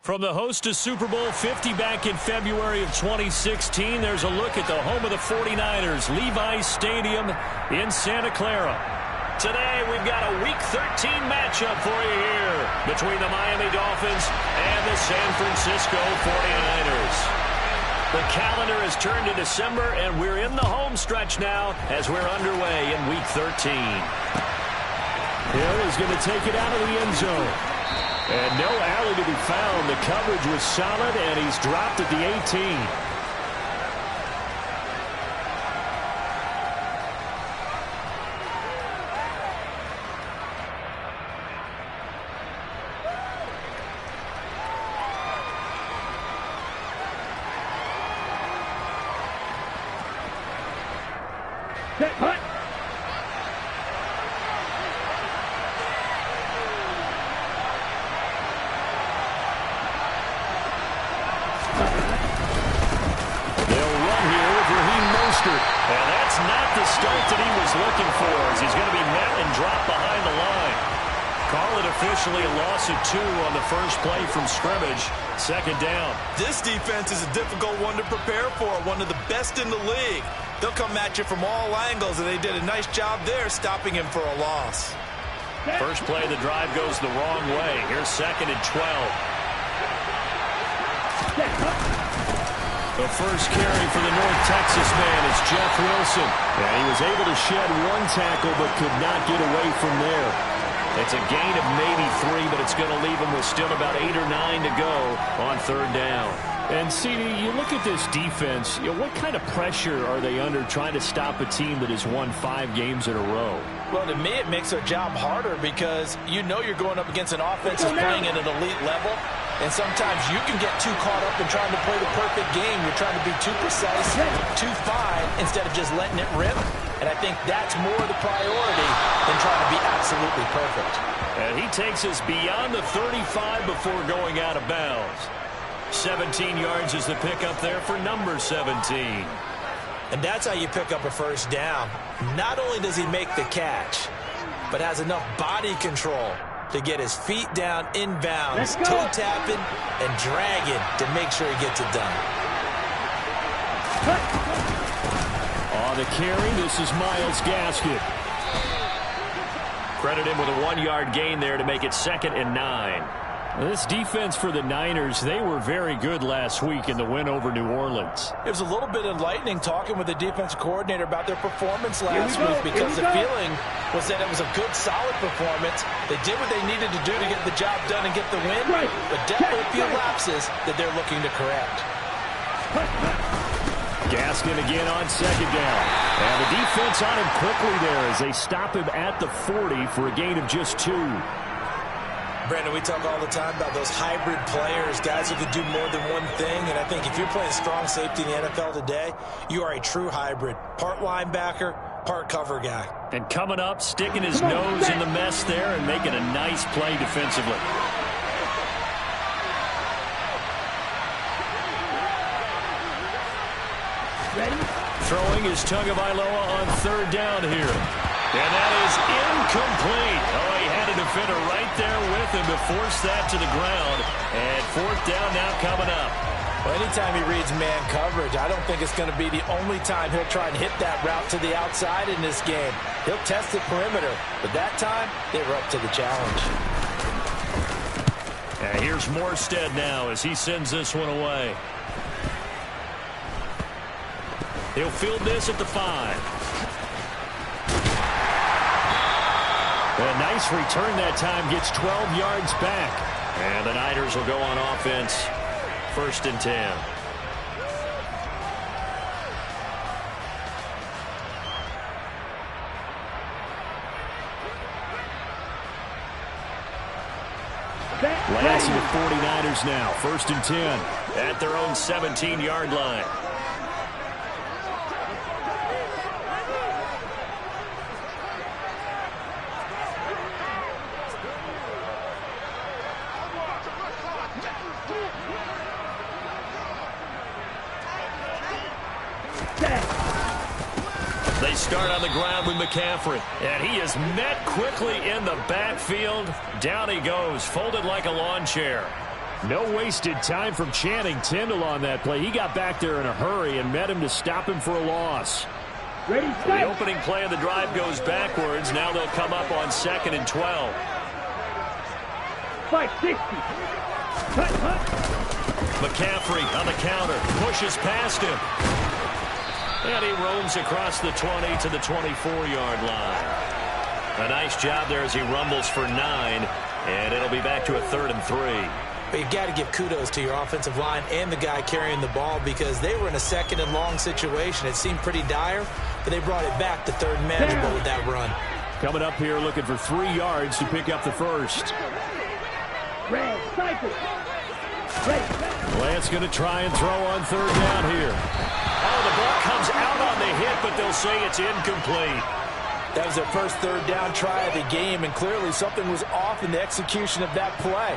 From the host to Super Bowl 50 back in February of 2016, there's a look at the home of the 49ers, Levi's Stadium in Santa Clara. Today, we've got a Week 13 matchup for you here between the Miami Dolphins and the San Francisco 49ers. The calendar has turned to December, and we're in the home stretch now as we're underway in Week 13. Hill is going to take it out of the end zone. And no alley to be found. The coverage was solid, and he's dropped at the 18. Hut. And that's not the start that he was looking for, as he's going to be met and dropped behind the line. Call it officially a loss of 2 on the first play from scrimmage. Second down. This defense is a difficult one to prepare for, one of the best in the league. They'll come at you from all angles, and they did a nice job there stopping him for a loss. First play of the drive goes the wrong way. Here's 2nd and 12. The first carry for the North Texas man is Jeff Wilson. And he was able to shed 1 tackle but could not get away from there. It's a gain of maybe 3, but it's going to leave him with still about 8 or 9 to go on 3rd down. And, CD, you look at this defense, what kind of pressure are they under trying to stop a team that has won 5 games in a row? Well, to me, it makes their job harder because you know you're going up against an offense that's playing at an elite level. And sometimes you can get too caught up in trying to play the perfect game. You're trying to be too precise, too fine, instead of just letting it rip. And I think that's more the priority than trying to be absolutely perfect. And he takes us beyond the 35 before going out of bounds. 17 yards is the pickup there for number 17. And that's how you pick up a first down. Not only does he make the catch, but has enough body control to get his feet down inbounds, toe tapping and dragging to make sure he gets it done. On the carry, this is Myles Gaskin. Credit him with a 1-yard gain there to make it 2nd and 9. This defense for the Niners, they were very good last week in the win over New Orleans. It was a little bit enlightening talking with the defensive coordinator about their performance last week because the feeling was that it was a good, solid performance. They did what they needed to do to get the job done and get the win, but definitely a few lapses that they're looking to correct. Gaskin again on 2nd down. And the defense on him quickly there as they stop him at the 40 for a gain of just 2. Brandon, we talk all the time about those hybrid players, guys who can do more than one thing. And I think if you're playing strong safety in the NFL today, you are a true hybrid. Part linebacker, part cover guy. And coming up, sticking his nose in the mess there and making a nice play defensively. Ready? Throwing is Tagovailoa on 3rd down here. And that is incomplete. Oh, he had a defender right there with him to force that to the ground. And 4th down now coming up. Well, anytime he reads man coverage, I don't think it's going to be the only time he'll try and hit that route to the outside in this game. He'll test the perimeter, but that time, they were up to the challenge. And here's Morstead now as he sends this one away. He'll field this at the 5. A nice return that time, gets 12 yards back. And the Niners will go on offense, 1st and 10. Lansing with 49ers now, 1st and 10 at their own 17-yard line. They start on the ground with McCaffrey. And he is met quickly in the backfield. Down he goes, folded like a lawn chair. No wasted time from Channing Tindall on that play. He got back there in a hurry and met him to stop him for a loss. Ready, The opening play of the drive goes backwards. Now they'll come up on 2nd and 12. 560. Cut. McCaffrey on the counter. Pushes past him. And he roams across the 20 to the 24-yard line. A nice job there as he rumbles for 9. And it'll be back to a 3rd and 3. But you've got to give kudos to your offensive line and the guy carrying the ball because they were in a 2nd and long situation. It seemed pretty dire, but they brought it back to 3rd and manageable with that run. Coming up here looking for 3 yards to pick up the first. Red, cycle. Ready. Lance going to try and throw on 3rd down here. Oh, the ball comes out on the hit, but they'll say it's incomplete. That was their first 3rd down try of the game, and clearly something was off in the execution of that play.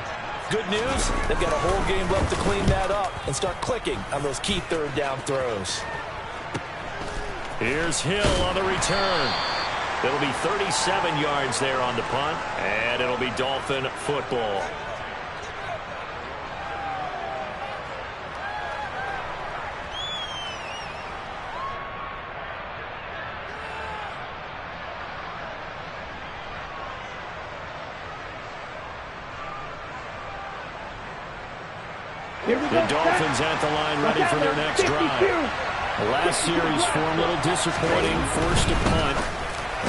Good news, they've got a whole game left to clean that up and start clicking on those key 3rd down throws. Here's Hill on the return. It'll be 37 yards there on the punt, and it'll be Dolphin football. The Dolphins at the line ready for their next drive. The last series for them, a little disappointing, forced a punt.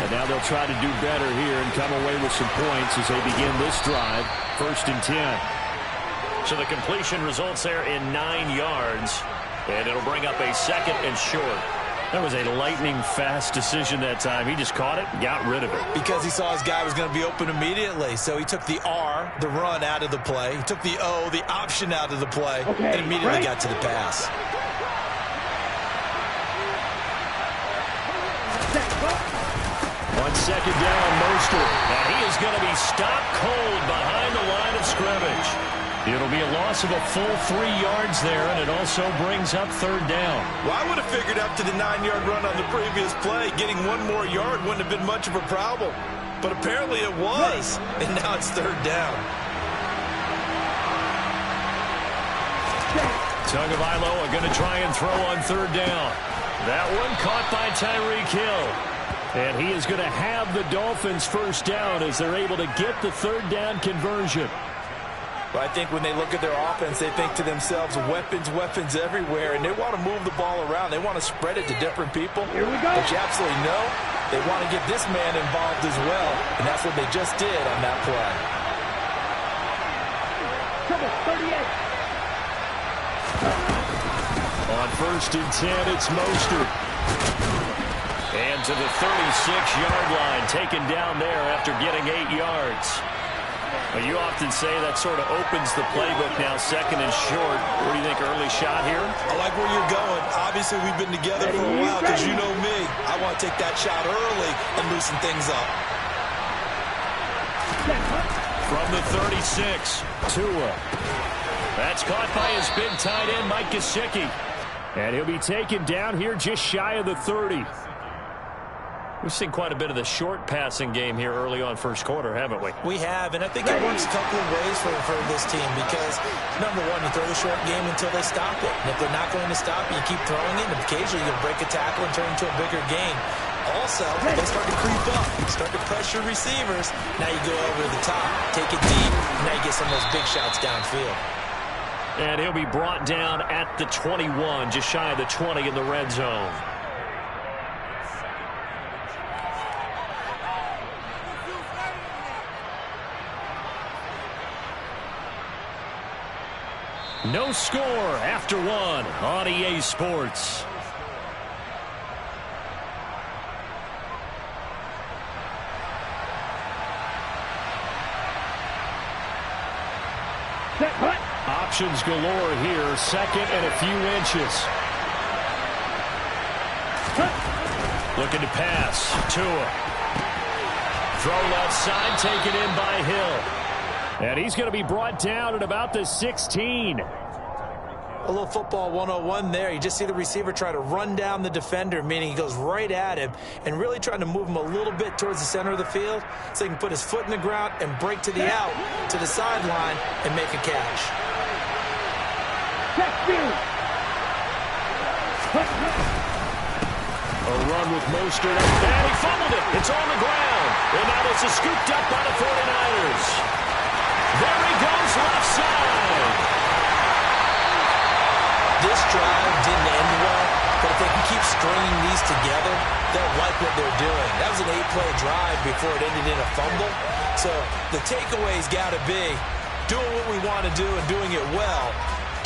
And now they'll try to do better here and come away with some points as they begin this drive, 1st and 10. So the completion results there in 9 yards, and it'll bring up a 2nd and short. That was a lightning-fast decision that time. He just caught it and got rid of it. Because he saw his guy was going to be open immediately. So he took the R, the run, out of the play. He took the O, the option, out of the play, and immediately got to the pass. On 2nd down, Mostert. Now he is going to be stopped cold behind the line of scrimmage. It'll be a loss of a full 3 yards there, and it also brings up 3rd down. Well, I would have figured after the 9-yard run on the previous play, getting 1 more yard wouldn't have been much of a problem. But apparently it was, and now it's 3rd down. Tagovailoa are going to try and throw on 3rd down. That one caught by Tyreek Hill. And he is going to have the Dolphins 1st down as they're able to get the 3rd down conversion. But I think when they look at their offense, they think to themselves, weapons everywhere, and they want to move the ball around. They want to spread it to different people. Here we go. But you absolutely know they want to get this man involved as well, and that's what they just did on that play. Trouble, 38. On 1st and 10, it's Mostert. And to the 36-yard line, taken down there after getting 8 yards. Well, you often say that sort of opens the playbook now, 2nd and short. What do you think, early shot here? I like where you're going. Obviously, we've been together for a while because you know me. I want to take that shot early and loosen things up. From the 36, Tua. That's caught by his big tight end, Mike Gesicki. And he'll be taken down here just shy of the 30. We've seen quite a bit of the short passing game here early on 1st quarter, haven't we? We have, and I think it works a couple of ways for this team because, number one, you throw the short game until they stop it. And if they're not going to stop it, you keep throwing it, and occasionally you'll break a tackle and turn into a bigger game. Also, they start to creep up, start to pressure receivers. Now you go over the top, take it deep, and now you get some of those big shots downfield. And he'll be brought down at the 21, just shy of the 20 in the red zone. No score after 1 on EA Sports. Set, hut. Options galore here, 2nd and a few inches. Looking to pass. Tua. Throw left side, taken in by Hill. And he's going to be brought down at about the 16. A little football 101 there. You just see the receiver try to run down the defender, meaning he goes right at him and really trying to move him a little bit towards the center of the field so he can put his foot in the ground and break to the out, to the sideline, and make a catch. two. Hut, hut. A run with Mostert, and he fumbled it. It's on the ground. And now this is scooped up by the 49ers. There he goes, left side. This drive didn't end well, but if they can keep stringing these together, they'll like what they're doing. That was an 8-play drive before it ended in a fumble. So the takeaway's got to be doing what we want to do and doing it well.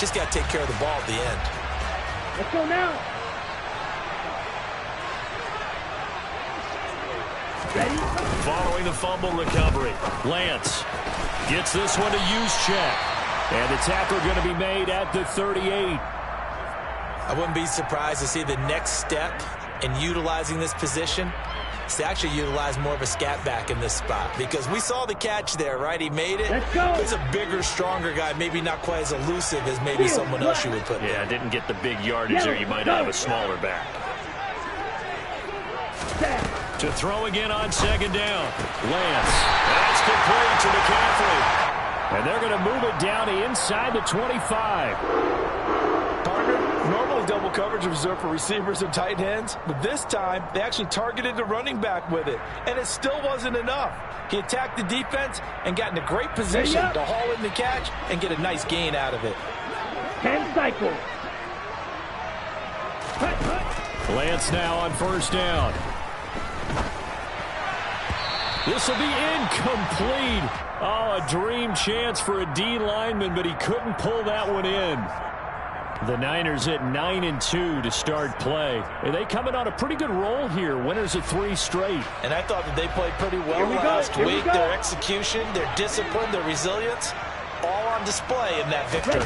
Just got to take care of the ball at the end. Let's go now. Ready? Following the fumble recovery, Lance gets this one to Juszczyk. And the tackle going to be made at the 38. I wouldn't be surprised to see the next step in utilizing this position is to actually utilize more of a scat back in this spot, because we saw the catch there, right? He made it. Let's go. He's a bigger, stronger guy, maybe not quite as elusive as maybe someone else you would put there. Yeah, didn't get the big yardage there. You might have a smaller back. To throw again on second down. Lance. That's complete to McCaffrey. And they're going to move it down to inside the 25. Partner, normally double coverage is reserved for receivers and tight ends, but this time they actually targeted the running back with it, and it still wasn't enough. He attacked the defense and got in a great position to haul in the catch and get a nice gain out of it. 10 cycles. Hut, hut. Lance now on first down. This will be incomplete. Oh, a dream chance for a D lineman, but he couldn't pull that one in. The Niners at 9-2 to start play. They coming on a pretty good roll here. Winners of 3 straight. And I thought that they played pretty well last week. Their execution, their discipline, their resilience, all on display in that victory.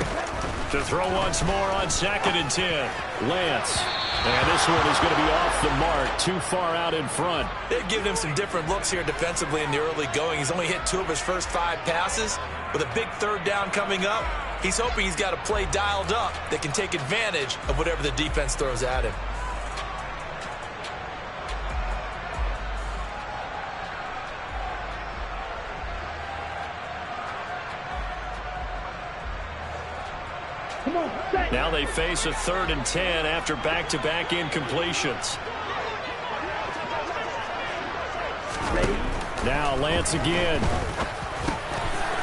To throw once more on 2nd and 10. Lance. And this one is going to be off the mark, too far out in front. They've given him some different looks here defensively in the early going. He's only hit 2 of his first 5 passes. With a big 3rd down coming up, he's hoping he's got a play dialed up that can take advantage of whatever the defense throws at him. Now they face a 3rd and 10 after back-to-back incompletions. Now Lance again.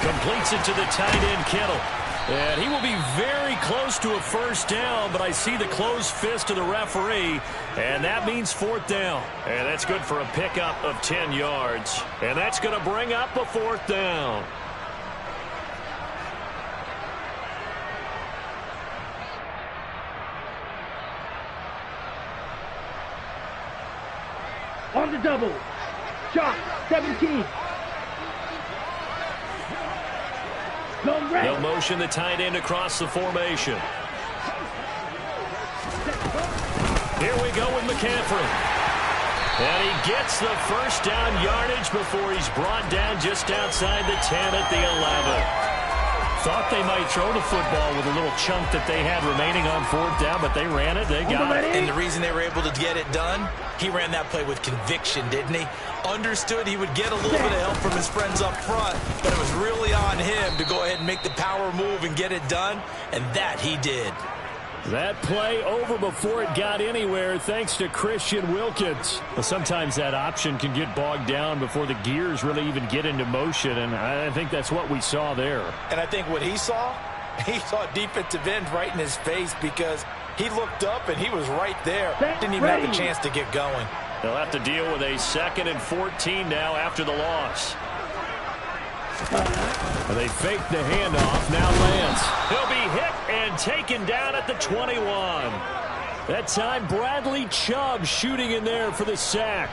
Completes it to the tight end, Kittle. And he will be very close to a first down, but I see the closed fist of the referee, and that means 4th down. And that's good for a pickup of 10 yards. And that's going to bring up a 4th down. On the double. Shot. 17. They'll motion the tight end across the formation. Here we go with McCaffrey. And he gets the first down yardage before he's brought down just outside the 10 at the 11. Thought they might throw the football with a little chunk that they had remaining on 4th down, but they ran it. They got it. And the reason they were able to get it done, he ran that play with conviction, didn't he? Understood he would get a little bit of help from his friends up front, but it was really on him to go ahead and make the power move and get it done, and that he did. That play over before it got anywhere thanks to Christian Wilkins. Well, sometimes that option can get bogged down before the gears really even get into motion, and I think that's what we saw there. And I think what he saw defensive end right in his face, because he looked up and he was right there. Didn't even have a chance to get going. They'll have to deal with a 2nd and 14 now after the loss. They fake the handoff. Now Lance. He'll be hit and taken down at the 21. That time Bradley Chubb shooting in there for the sack.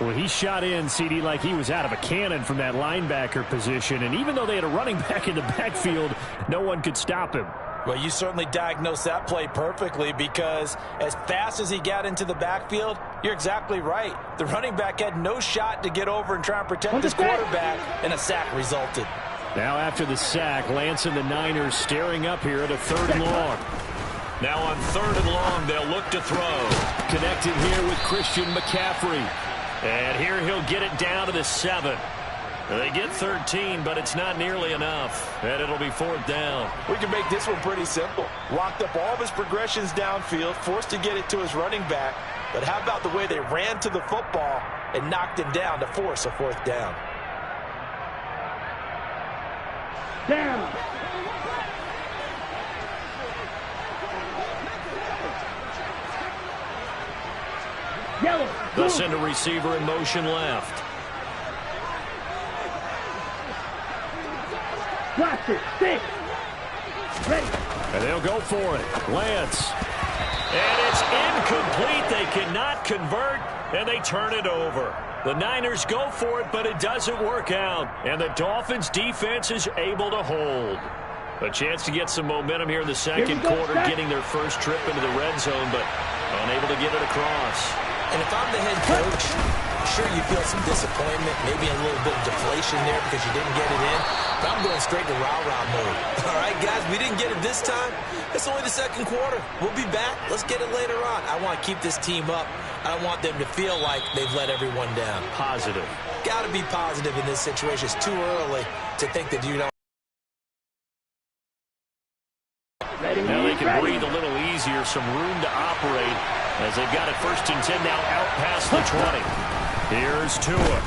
Well, he shot in, CD, like he was out of a cannon from that linebacker position. And even though they had a running back in the backfield, no one could stop him. Well, you certainly diagnosed that play perfectly, because as fast as he got into the backfield, you're exactly right. The running back had no shot to get over and try and protect his quarterback, and a sack resulted. Now after the sack, Lance and the Niners staring up here at a 3rd and long. Now on 3rd and long, they'll look to throw. Connected here with Christian McCaffrey. And here he'll get it down to the 7. They get 13, but it's not nearly enough. And it'll be 4th down. We can make this one pretty simple. Locked up all of his progressions downfield, forced to get it to his running back. But how about the way they ran to the football and knocked him down to force a 4th down? Down. Yellow. They'll send a receiver in motion left. Blaster. 6. Ready. And they'll go for it. Lance. And it's incomplete. They cannot convert, and they turn it over. The Niners go for it, but it doesn't work out. And the Dolphins defense is able to hold. A chance to get some momentum here in the second quarter, getting their first trip into the red zone, but unable to get it across. And if I'm the head coach, sure you feel some disappointment, maybe a little bit of deflation there because you didn't get it in. But I'm going straight to rah-rah mode. All right, guys, we didn't get it this time. It's only the second quarter. We'll be back. Let's get it later on. I want to keep this team up. I don't want them to feel like they've let everyone down. Positive. Got to be positive in this situation. It's too early to think that you don't. Now they can breathe a little easier, some room to operate as they've got it 1st and 10 now out past the 20. Here's Tua.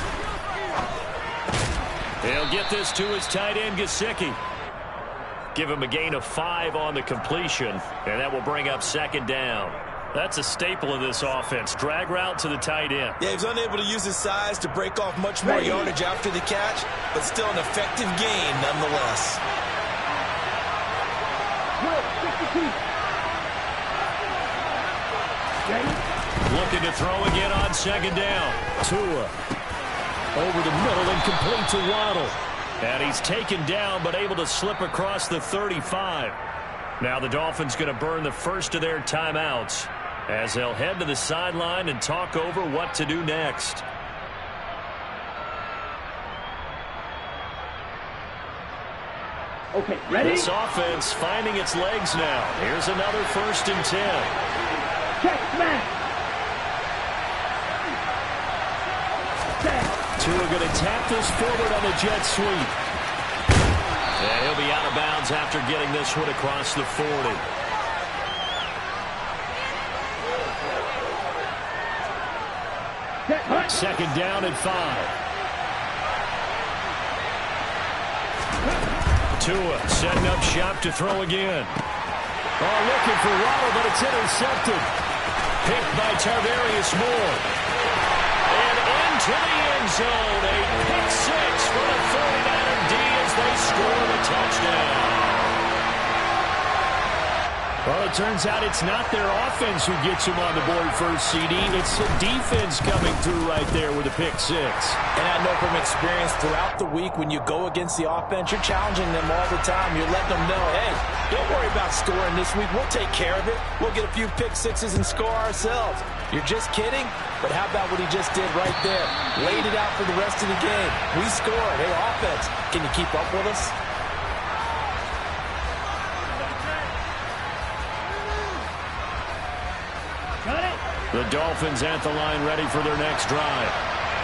He'll get this to his tight end, Gesicki. Give him a gain of 5 on the completion, and that will bring up 2nd down. That's a staple of this offense. Drag route to the tight end. Yeah, he's unable to use his size to break off much more yardage after the catch, but still an effective gain nonetheless. Looking to throw again on 2nd down. Tua over the middle and complete to Waddle. And he's taken down but able to slip across the 35. Now the Dolphins going to burn the first of their timeouts as they'll head to the sideline and talk over what to do next. Okay, ready? This offense finding its legs now. Here's another 1st and 10. Check, smash. Tua going to tap this forward on the jet sweep. And he'll be out of bounds after getting this one across the 40. Second down and 5. Tua setting up shop to throw again. Oh, looking for Waddle, but it's intercepted. Picked by Tarvarius Moore. And into the end zone. A pick 6 for the 49er D as they score the touchdown. Well, it turns out it's not their offense who gets them on the board first, CD. It's the defense coming through right there with a pick 6. And I know from experience throughout the week when you go against the offense, you're challenging them all the time. You're letting them know, hey, don't worry about scoring this week. We'll take care of it. We'll get a few pick 6s and score ourselves. You're just kidding? But how about what he just did right there? Laid it out for the rest of the game. We scored. Hey, offense, can you keep up with us? The Dolphins at the line ready for their next drive.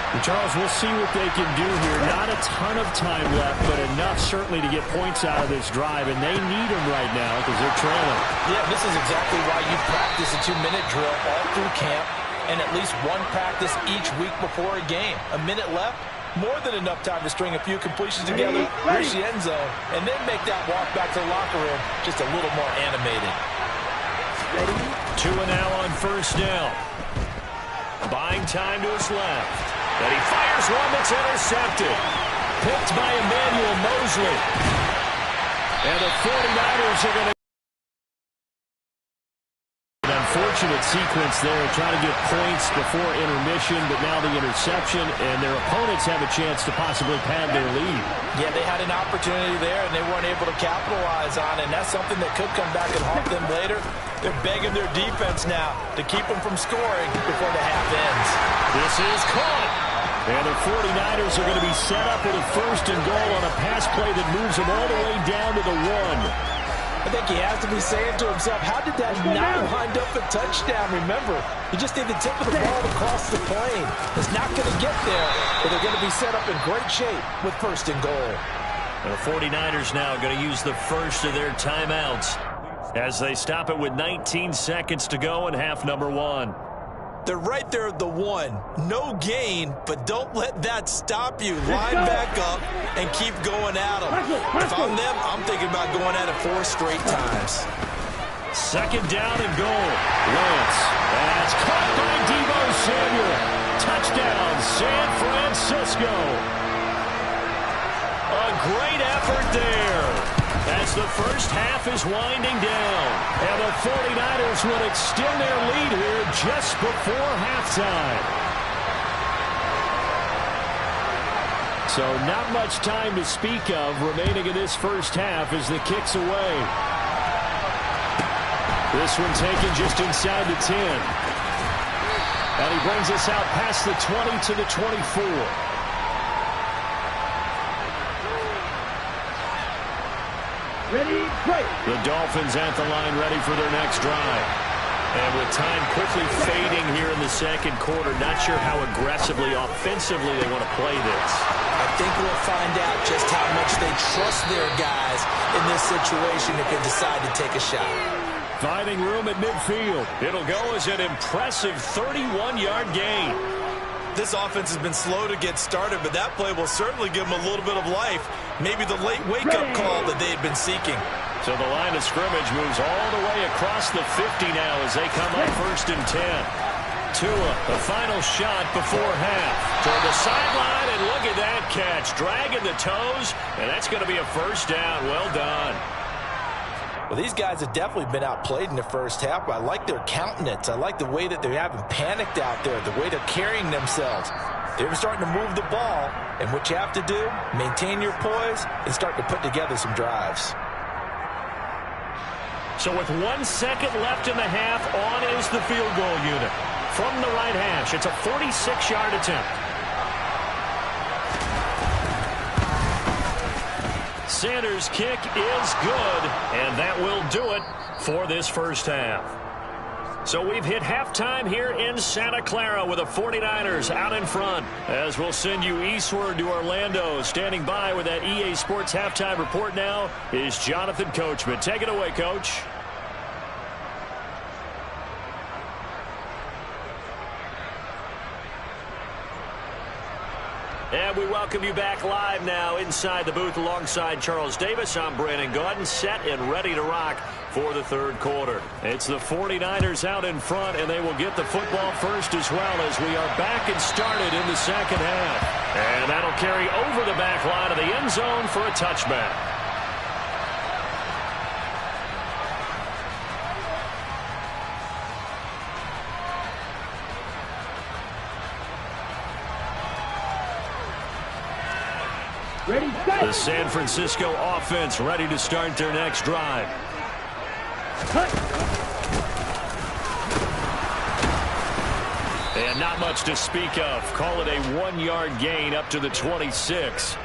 And Charles, we'll see what they can do here. Not a ton of time left, but enough certainly to get points out of this drive, and they need them right now because they're trailing. Yeah, this is exactly why you practice a 2-minute drill all through camp and at least one practice each week before a game. A minute left, more than enough time to string a few completions together, reach the end zone, and then make that walk back to the locker room just a little more animated. Tua now on 1st down. Buying time to his left. And he fires one that's intercepted. Picked by Emmanuel Mosley. And the 49ers are going to... An unfortunate sequence there, trying to get points before intermission, but now the interception, and their opponents have a chance to possibly pad their lead. Yeah, they had an opportunity there, and they weren't able to capitalize on it, and that's something that could come back and haunt them later. They're begging their defense now to keep them from scoring before the half ends. This is caught. And the 49ers are going to be set up with a 1st and goal on a pass play that moves them all the way down to the 1. I think he has to be saying to himself, how did that not wind up a touchdown? Remember, he just need the tip of the ball to cross the plane. It's not going to get there, but they're going to be set up in great shape with first and goal. The 49ers now going to use the first of their timeouts as they stop it with 19 seconds to go in half number 1. They're right there at the 1. No gain, but don't let that stop you. Line back up and keep going at them. If I'm them, I'm thinking about going at it 4 straight times. Second down and goal. Lance. That's caught by Deebo Samuel. Touchdown, San Francisco. A great effort there as the first half is winding down. And the 49ers will extend their lead here just before halftime. So not much time to speak of remaining in this first half as the kick's away. This one taken just inside the 10. And he brings us out past the 20 to the 24. Ready, play. The Dolphins at the line ready for their next drive. And with time quickly fading here in the second quarter, not sure how aggressively, offensively they want to play this. I think we'll find out just how much they trust their guys in this situation if they decide to take a shot. Finding room at midfield. It'll go as an impressive 31-yard gain. This offense has been slow to get started, but that play will certainly give them a little bit of life. Maybe the late wake-up call that they had been seeking. So the line of scrimmage moves all the way across the 50 now as they come up first and 10. Tua, the final shot before half. Toward the sideline, and look at that catch. Dragging the toes, and that's going to be a first down. Well done. Well, these guys have definitely been outplayed in the first half. I like their countenance. I like the way that they haven't panicked out there, the way they're carrying themselves. They're starting to move the ball, and what you have to do, maintain your poise and start to put together some drives. So with 1 second left in the half, on is the field goal unit. From the right hash, it's a 46-yard attempt. Sanders' kick is good, and that will do it for this first half. So we've hit halftime here in Santa Clara with the 49ers out in front. As we'll send you eastward to Orlando. Standing by with that EA Sports halftime report now is Jonathan Coachman. Take it away, Coach. And we welcome you back live now inside the booth alongside Charles Davis. I'm Brandon Gaudin, set and ready to rock for the third quarter. It's the 49ers out in front, and they will get the football first as well as we are back and started in the second half. And that'll carry over the back line of the end zone for a touchback. Ready, set. The San Francisco offense ready to start their next drive. Cut. And not much to speak of. Call it a 1-yard gain up to the 26.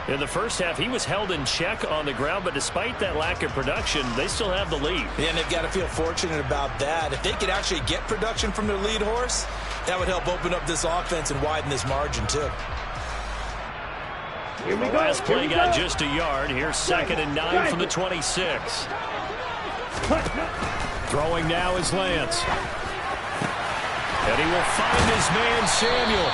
In the first half, he was held in check on the ground, but despite that lack of production, they still have the lead. And they've got to feel fortunate about that. If they could actually get production from their lead horse, that would help open up this offense and widen this margin, too. Here we The go. last play Here we got go. just a yard. Here's 2nd and 9 from the 26. Throwing now is Lance. And he will find his man Samuel.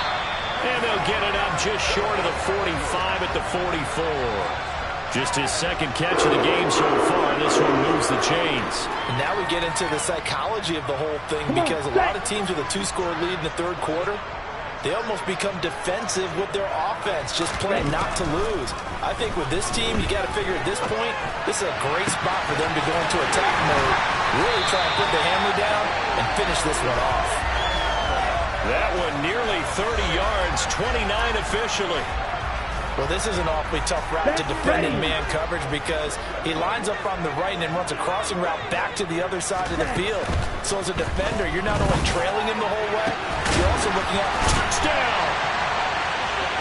And they'll get it up just short of the 45 at the 44. Just his second catch of the game so far. This one moves the chains. And now we get into the psychology of the whole thing, because a lot of teams with a 2-score lead in the third quarter, they almost become defensive with their offense, just playing not to lose. I think with this team, you got to figure at this point, this is a great spot for them to go into attack mode, really try and put the hammer down and finish this one off. That one nearly 30 yards, 29 officially. Well, this is an awfully tough route to defend in man coverage, because he lines up on the right and then runs a crossing route back to the other side of the field. So as a defender, you're not only trailing him the whole way, you're also looking at Touchdown!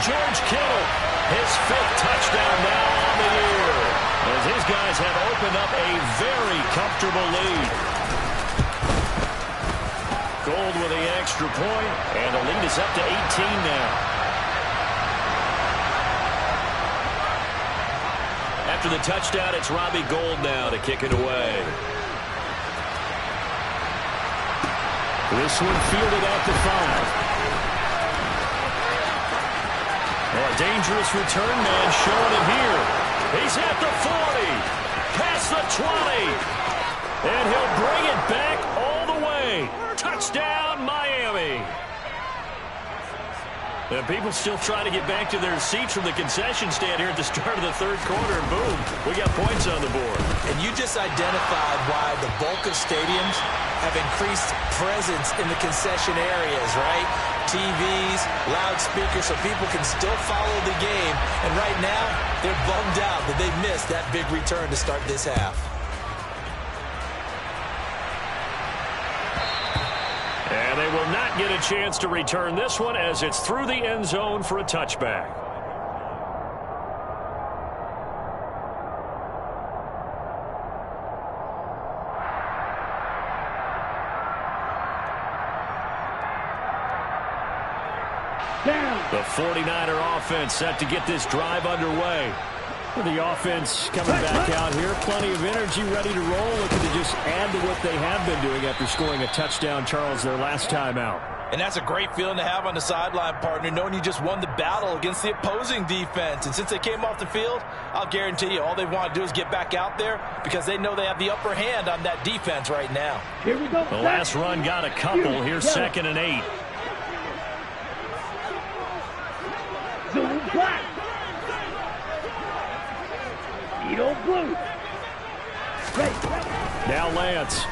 George Kittle, his 5th touchdown now on the year. As his guys have opened opened up a very comfortable lead. Gold with the extra point, and the lead is up to 18 now. After the touchdown, it's Robbie Gould now to kick it away. This one fielded at the 5. Well, a dangerous return man showing it here. He's at the 40, past the 20, and he'll bring it back all the way. Touchdown, Miami. And people still trying to get back to their seats from the concession stand here at the start of the third quarter, and boom, we got points on the board. And you just identified why the bulk of stadiums have increased presence in the concession areas, right? TVs, loudspeakers, so people can still follow the game. And right now, they're bummed out that they missed that big return to start this half. And they will not get a chance to return this one as it's through the end zone for a touchback. The 49er offense set to get this drive underway. The offense coming back out here. Plenty of energy, ready to roll. Looking to just add to what they have been doing after scoring a touchdown, Charles, their last time out. And that's a great feeling to have on the sideline, partner, knowing you just won the battle against the opposing defense. And since they came off the field, I'll guarantee you all they want to do is get back out there because they know they have the upper hand on that defense right now. Here we go. The last run got a couple. Here's 2nd and 8. Zoom black. Speedo blue. Ready. Now Lance.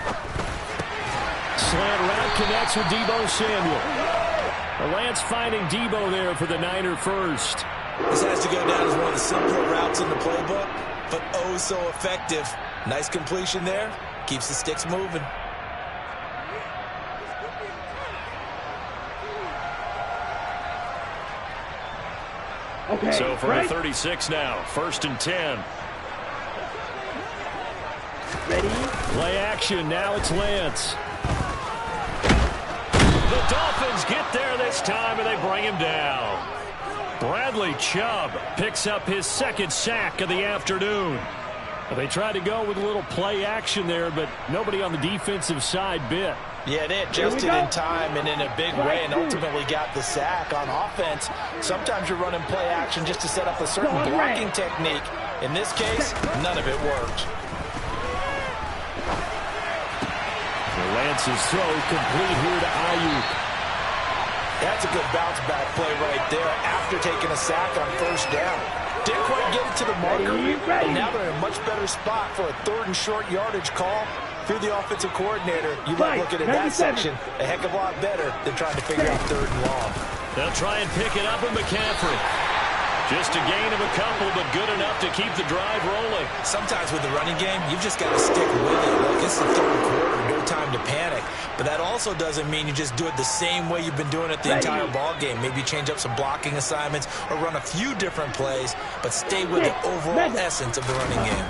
Slant route connects with Deebo Samuel. Lance finding Deebo there for the Niner first. This has to go down as one of the simpler routes in the playbook, but oh so effective. Nice completion there. Keeps the sticks moving. Okay. So for right. a 36 now, 1st and 10. Ready. Play action. Now it's Lance. The Dolphins get there this time, and they bring him down. Bradley Chubb picks up his 2nd sack of the afternoon. They tried to go with a little play action there, but nobody on the defensive side bit. Yeah, they adjusted in time and in a big way and ultimately got the sack on offense. Sometimes you're running play action just to set up a certain blocking technique. In this case, none of it worked. Lance's throw complete here to Ayuk. That's a good bounce back play right there after taking a sack on 1st down. Didn't quite get it to the marker, but now they're in a much better spot for a 3rd and short yardage call. Through the offensive coordinator, you like looking at that section a heck of a lot better than trying to figure out 3rd and long. They'll try and pick it up with McCaffrey. Just a gain of a couple, but good enough to keep the drive rolling. Sometimes with the running game, you've just got to stick with it. Look, it's the 3rd quarter, no time to panic. But that also doesn't mean you just do it the same way you've been doing it the entire ball game. Maybe change up some blocking assignments or run a few different plays, but stay with the overall essence of the running game.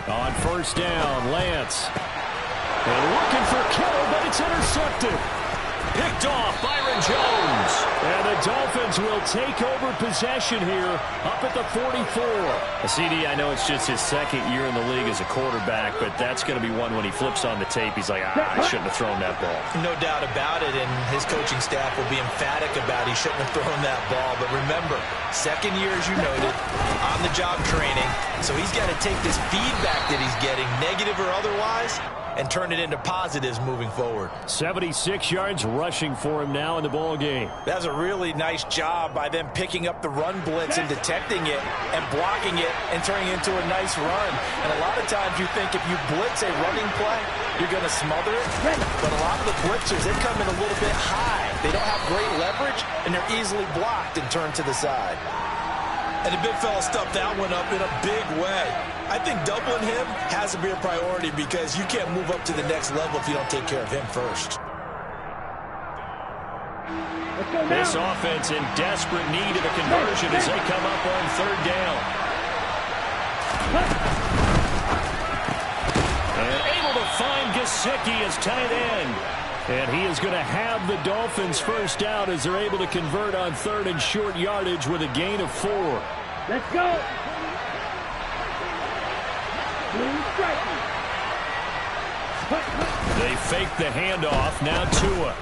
On 1st down, Lance. They're looking for Kittle, but it's intercepted. Picked off Byron Jones. And the Dolphins will take over possession here up at the 44. CD, I know it's just his 2nd year in the league as a quarterback, but that's going to be one when he flips on the tape. He's like, I shouldn't have thrown that ball. No doubt about it, and his coaching staff will be emphatic about he shouldn't have thrown that ball. But remember, 2nd year, as you noted, on-the-job training. So he's got to take this feedback that he's getting, negative or otherwise, and turn it into positives moving forward. 76 yards rushing for him now in the ball game. That's a really nice job by them picking up the run blitz and detecting it and blocking it and turning it into a nice run. And a lot of times you think if you blitz a running play, you're going to smother it. But a lot of the blitzers, they come in a little bit high. They don't have great leverage, and they're easily blocked and turned to the side. And the big fella stuffed that one up in a big way. I think doubling him has to be a priority because you can't move up to the next level if you don't take care of him first. This offense in desperate need of a conversion as they come up on 3rd down. Gesicki is tight end. And he is going to have the Dolphins first out as they're able to convert on third and short yardage with a gain of 4. Let's go. They fake the handoff. Now Tua.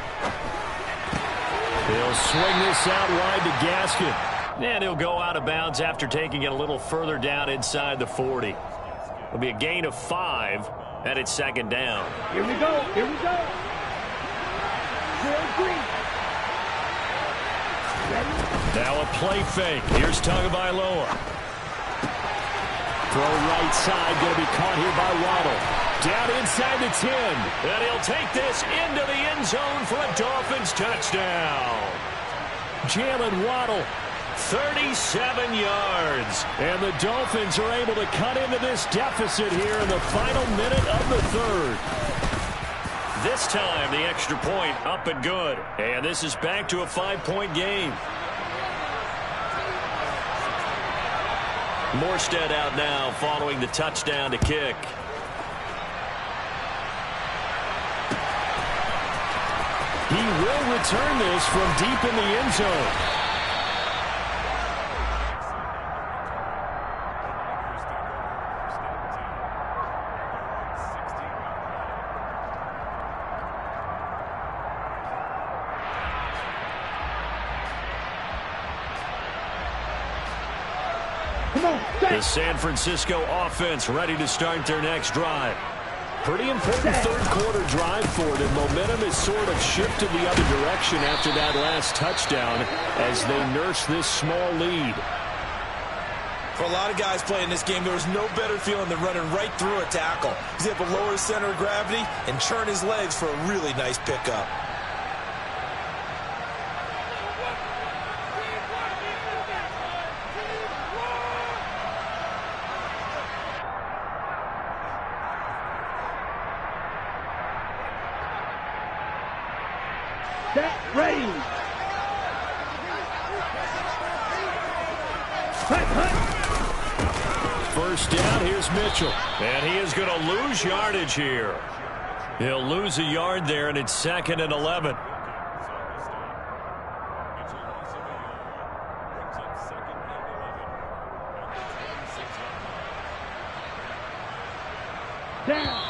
He'll swing this out wide to Gaskin. And he'll go out of bounds after taking it a little further down inside the 40. It'll be a gain of 5, and it's second down. Here we go. Here we go. Now a play fake. Here's Tagovailoa. Throw right side. Going to be caught here by Waddle. Down inside the 10. And he'll take this into the end zone for a Dolphins touchdown. Jalen Waddle, 37 yards. And the Dolphins are able to cut into this deficit here in the final minute of the third. This time, the extra point up and good. And this is back to a 5-point game. Morstead out now following the touchdown to kick. He will return this from deep in the end zone. The San Francisco offense ready to start their next drive. Pretty important third quarter drive for them. Momentum has sort of shifted the other direction after that last touchdown as they nurse this small lead. For a lot of guys playing this game, there was no better feeling than running right through a tackle. He's able to lower his center of gravity and churn his legs for a really nice pickup. Ready. First down, here's Mitchell. And he is going to lose yardage here. He'll lose a yard there, and it's 2nd and 11. Down.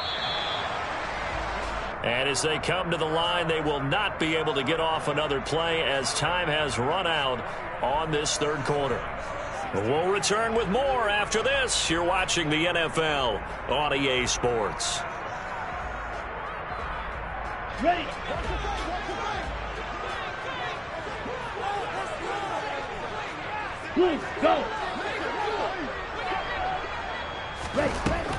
And as they come to the line, they will not be able to get off another play as time has run out on this third quarter. We'll return with more after this. You're watching the NFL on EA Sports. Ready. Blue, go. Ready.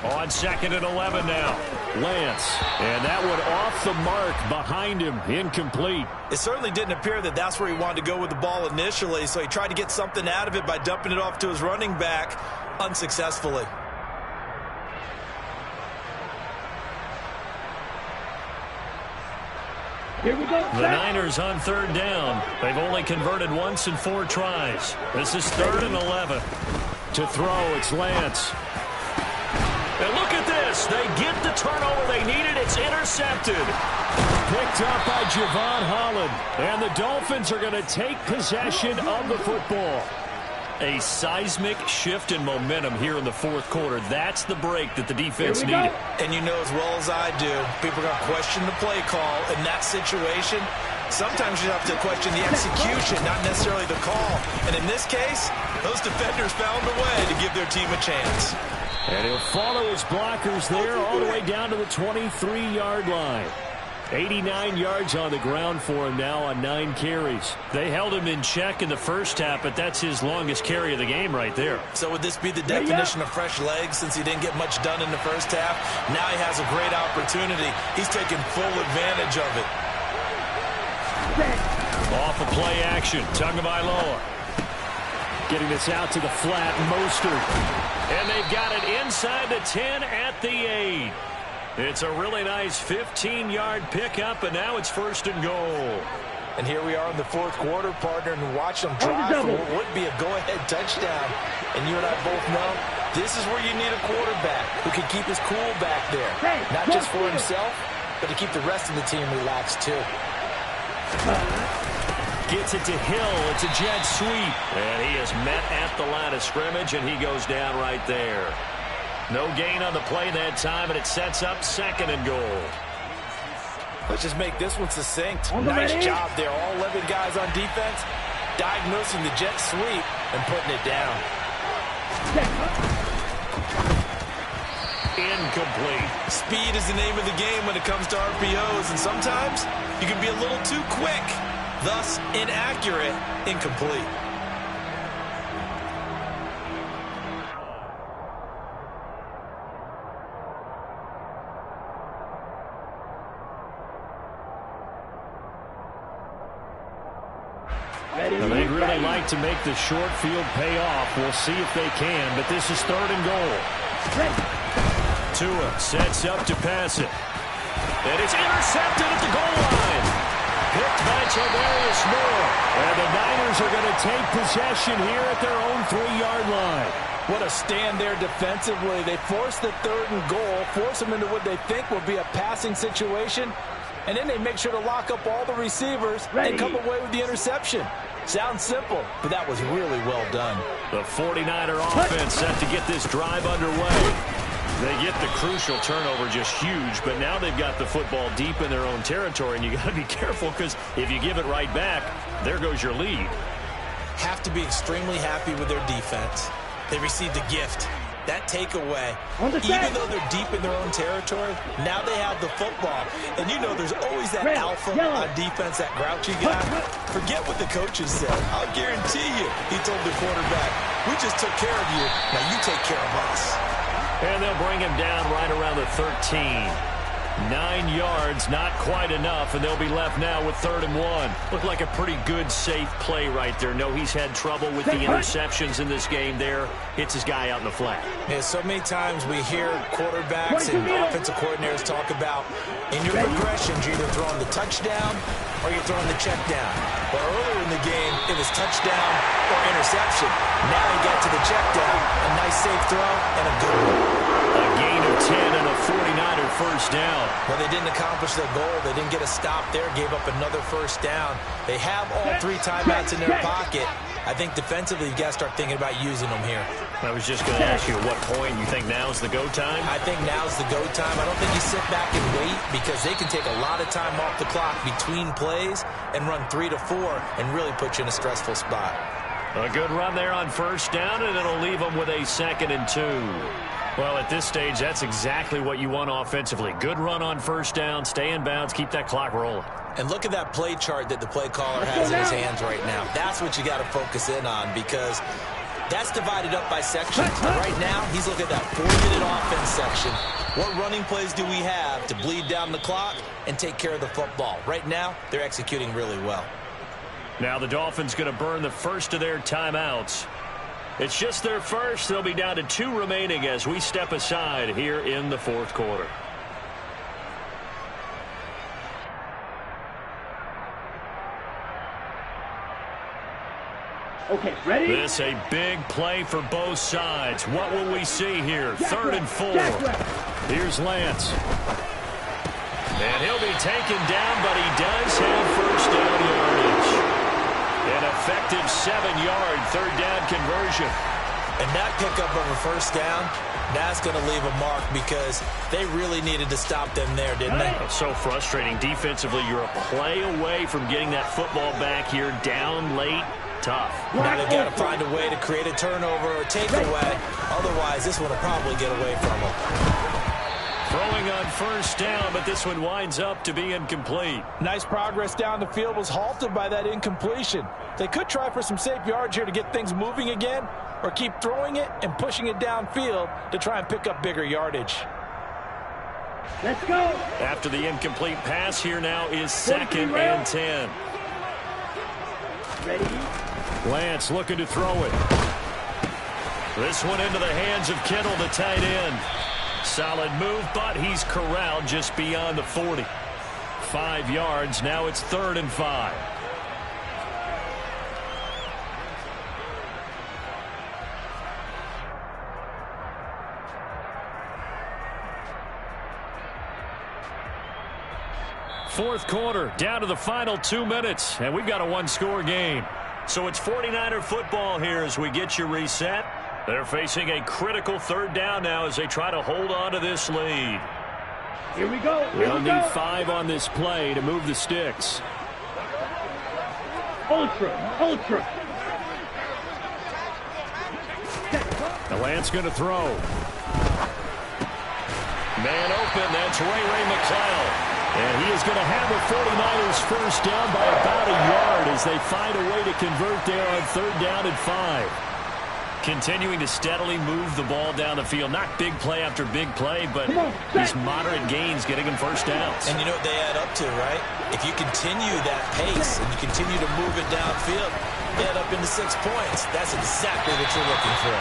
On 2nd and 11 now. Lance. And that one off the mark behind him. Incomplete. It certainly didn't appear that that's where he wanted to go with the ball initially, so he tried to get something out of it by dumping it off to his running back unsuccessfully. Here we go. The Niners on third down. They've only converted once in 4 tries. This is 3rd and 11. To throw, it's Lance. And look at this. They get the turnover they needed. It's intercepted. Picked up by Javon Holland. And the Dolphins are going to take possession of the football. A seismic shift in momentum here in the fourth quarter. That's the break that the defense needed. And you know as well as I do, people are going to question the play call in that situation. Sometimes you have to question the execution, not necessarily the call. And in this case, those defenders found a way to give their team a chance. And he'll follow his blockers there all the way down to the 23-yard line. 89 yards on the ground for him now on 9 carries. They held him in check in the first half, but that's his longest carry of the game right there. So would this be the definition of fresh legs since he didn't get much done in the first half? Now he has a great opportunity. He's taking full advantage of it. Off of play action, Tagovailoa. Getting this out to the flat, Mostert. And they've got it inside the 10 at the 8. It's a really nice 15-yard pickup, and now it's 1st and goal. And here we are in the fourth quarter, partner, and watch them drive for what would be a go-ahead touchdown. And you and I both know this is where you need a quarterback who can keep his cool back there. Not just for himself, but to keep the rest of the team relaxed too. Gets it to Hill. It's a jet sweep. And he is met at the line of scrimmage, and he goes down right there. No gain on the play that time, and it sets up 2nd and goal. Let's just make this one succinct. Nice job there. All 11 guys on defense diagnosing the jet sweep and putting it down. Incomplete. Speed is the name of the game when it comes to RPOs, and sometimes you can be a little too quick. Thus, inaccurate, incomplete. Well, they'd really like to make the short field pay off. We'll see if they can, but this is 3rd and goal. Tua sets up to pass it. And it's intercepted at the goal line. Picked by Tavarius Moore. And the Niners are going to take possession here at their own 3-yard line. What a stand there defensively. They force the 3rd and goal, force them into what they think will be a passing situation, and then they make sure to lock up all the receivers and come away with the interception. Sounds simple, but that was really well done. The 49er offense set to get this drive underway. They get the crucial turnover, just huge, but now they've got the football deep in their own territory, and you got to be careful because if you give it right back, there goes your lead. Have to be extremely happy with their defense. They received a gift. That takeaway, even though they're deep in their own territory, now they have the football. And you know there's always that alpha on defense, that grouchy guy. Forget what the coaches said. I'll guarantee you, he told the quarterback, we just took care of you, now you take care of us. And they'll bring him down right around the 13. 9 yards, not quite enough, and they'll be left now with 3rd and 1. Looked like a pretty good, safe play right there. No, he's had trouble with the interceptions in this game there. Hits his guy out in the flat. Yeah, so many times we hear quarterbacks and offensive coordinators talk about in your progressions, you're either throwing the touchdown or you're throwing the check down. But earlier in the game, it was touchdown or interception. Now he got to the check down. A nice safe throw and a good one. A gain of 10 and a 49er first down. Well, they didn't accomplish their goal. They didn't get a stop there, gave up another first down. They have all 3 timeouts in their pocket. I think defensively, you've got to start thinking about using them here. I was just going to ask you at what point you think now's the go time? I think now's the go time. I don't think you sit back and wait because they can take a lot of time off the clock between plays and run 3 to 4 and really put you in a stressful spot. A good run there on first down, and it'll leave them with a 2nd and 2. Well, at this stage, that's exactly what you want offensively. Good run on first down, stay in bounds, keep that clock rolling. And look at that play chart that the play caller has in his hands right now. That's what you got to focus in on because that's divided up by sections. Right now, he's looking at that 4-minute offense section. What running plays do we have to bleed down the clock and take care of the football? Right now, they're executing really well. Now the Dolphins going to burn the first of their timeouts. It's just their first. They'll be down to 2 remaining as we step aside here in the 4th quarter. Okay, ready? This a big play for both sides. What will we see here? 3rd and 4. Here's Lance. And he'll be taken down, but he does have first down yardage. An effective 7-yard 3rd down conversion. And that pickup of a first down, that's going to leave a mark because they really needed to stop them there, didn't they? It's so frustrating. Defensively, you're a play away from getting that football back here down late. Tough. Now they've got to find a way to create a turnover or takeaway. Otherwise, this one will probably get away from them. Throwing on first down, but this one winds up to be incomplete. Nice progress down the field was halted by that incompletion. They could try for some safe yards here to get things moving again, or keep throwing it and pushing it downfield to try and pick up bigger yardage. Let's go. After the incomplete pass, here now is 2nd and 10. Ready? Lance looking to throw it. This one into the hands of Kittle, the tight end. Solid move, but he's corralled just beyond the 40. 5 yards. Now it's 3rd and 5. fourth quarter, down to the final 2 minutes, and we've got a one-score game. So it's 49er football here as we get you reset. They're facing a critical third down now as they try to hold on to this lead. Here we go. They'll need 5 on this play to move the sticks. Ultra. The Lance going to throw. Man open, that's Ray McClellan. And he is going to have the 49ers first down by about a yard as they find a way to convert there on third down and 5. Continuing to steadily move the ball down the field. Not big play after big play, but these moderate gains getting them first downs. And you know what they add up to, right? If you continue that pace and you continue to move it downfield, you add up into 6 points. That's exactly what you're looking for.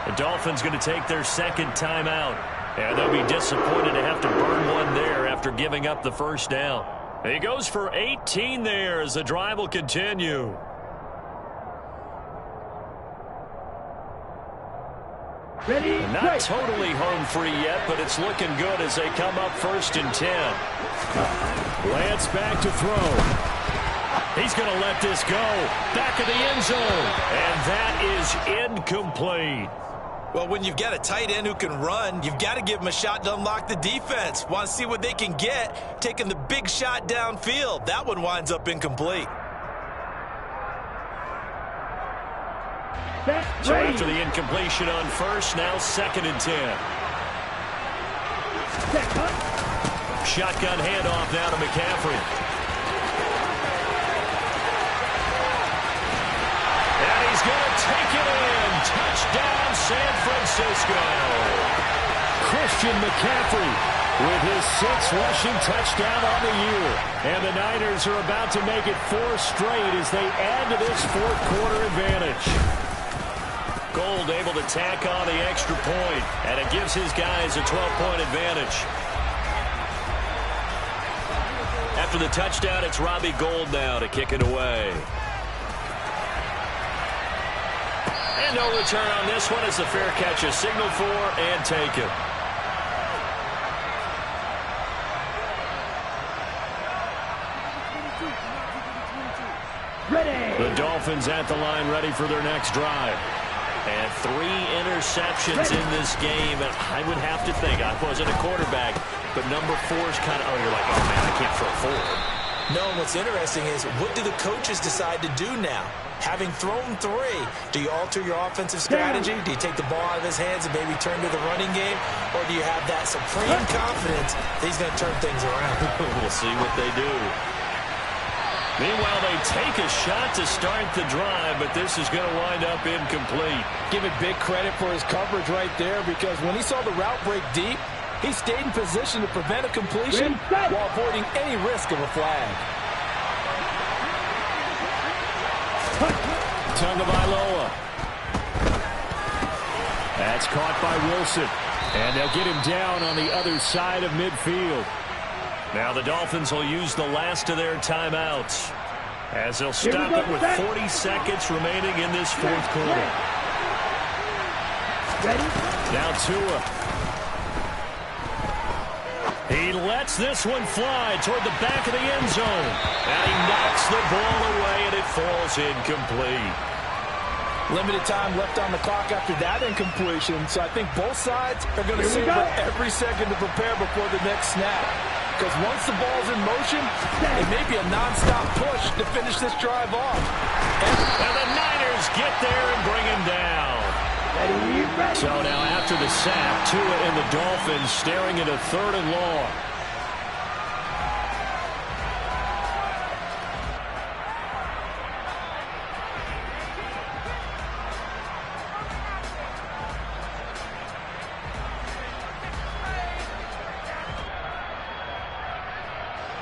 The Dolphins going to take their second timeout. And they'll be disappointed to have to burn one there after giving up the first down. He goes for 18 there as the drive will continue. Ready, Not totally home free yet, but it's looking good as they come up first and 10. Lance back to throw. He's going to let this go. Back of the end zone. And that is incomplete. Well, when you've got a tight end who can run, you've got to give him a shot to unlock the defense. Want to see what they can get, taking the big shot downfield. That one winds up incomplete. So after the incompletion on first, now second and 10. Shotgun handoff now to McCaffrey. And he's going to take it in. Touchdown, San Francisco. Christian McCaffrey with his 6th rushing touchdown on the year. And the Niners are about to make it 4 straight as they add to this fourth quarter advantage. Gold able to tack on the extra point, and it gives his guys a 12-point advantage. After the touchdown, it's Robbie Gould now to kick it away. And no return on this one as the fair catch is signaled for and taken. ready. The Dolphins at the line ready for their next drive. And 3 interceptions in this game. And I would have to think, I wasn't a quarterback, but number 4 is kind of, you're like, oh, man, I can't throw 4. No, what's interesting is, what do the coaches decide to do now? Having thrown 3, do you alter your offensive strategy? Do you take the ball out of his hands and maybe turn to the running game? Or do you have that supreme confidence that he's going to turn things around? We'll see what they do. Meanwhile, they take a shot to start the drive, but this is going to wind up incomplete. Give it big credit for his coverage right there, because when he saw the route break deep, he stayed in position to prevent a completion while avoiding any risk of a flag. Tagovailoa. That's caught by Wilson. And they'll get him down on the other side of midfield. Now the Dolphins will use the last of their timeouts as they'll stop it with 40 seconds remaining in this fourth quarter. Now Tua. He lets this one fly toward the back of the end zone. And he knocks the ball away, and it falls incomplete. Limited time left on the clock after that incompletion, so I think both sides are going to savor every second to prepare before the next snap. Because once the ball's in motion, it may be a nonstop push to finish this drive off. And the Niners get there and bring him down. So now after the sack, Tua and the Dolphins staring at a 3rd and long.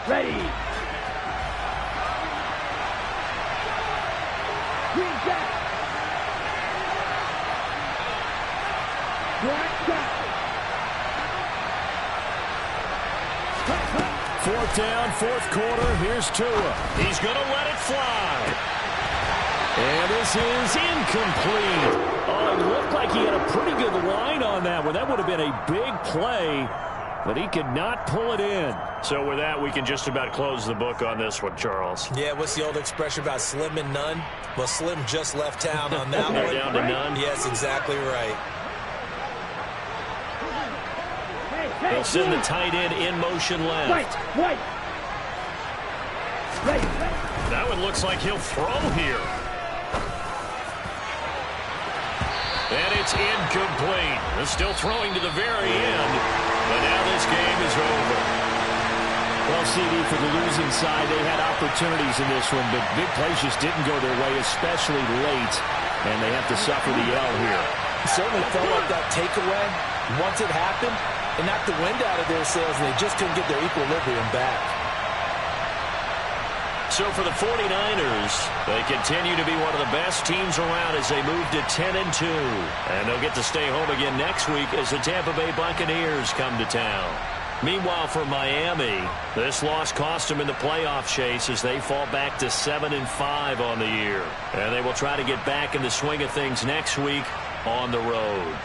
Ready. Green jack. Black jack. 4th down, 4th quarter. Here's Tua. He's going to let it fly. And this is incomplete. Oh, it looked like he had a pretty good line on that one. That would have been a big play. but he could not pull it in. So with that, we can just about close the book on this one, Charles. Yeah, what's the old expression about slim and none? Well, Slim just left town on that They're one. down to none. Yes, exactly right. They'll send the tight end in motion left. Right. That one looks like he'll throw here. And it's incomplete. They're still throwing to the very end, but now this game is over. Well, CD, for the losing side, they had opportunities in this one, but big plays just didn't go their way, especially late, and they have to suffer the L here. It certainly felt like that takeaway, once it happened, it knocked the wind out of their sails, and they just couldn't get their equilibrium back. So for the 49ers, they continue to be one of the best teams around as they move to 10-2. And they'll get to stay home again next week as the Tampa Bay Buccaneers come to town. Meanwhile, for Miami, this loss cost them in the playoff chase as they fall back to 7-5 on the year. And they will try to get back in the swing of things next week on the road.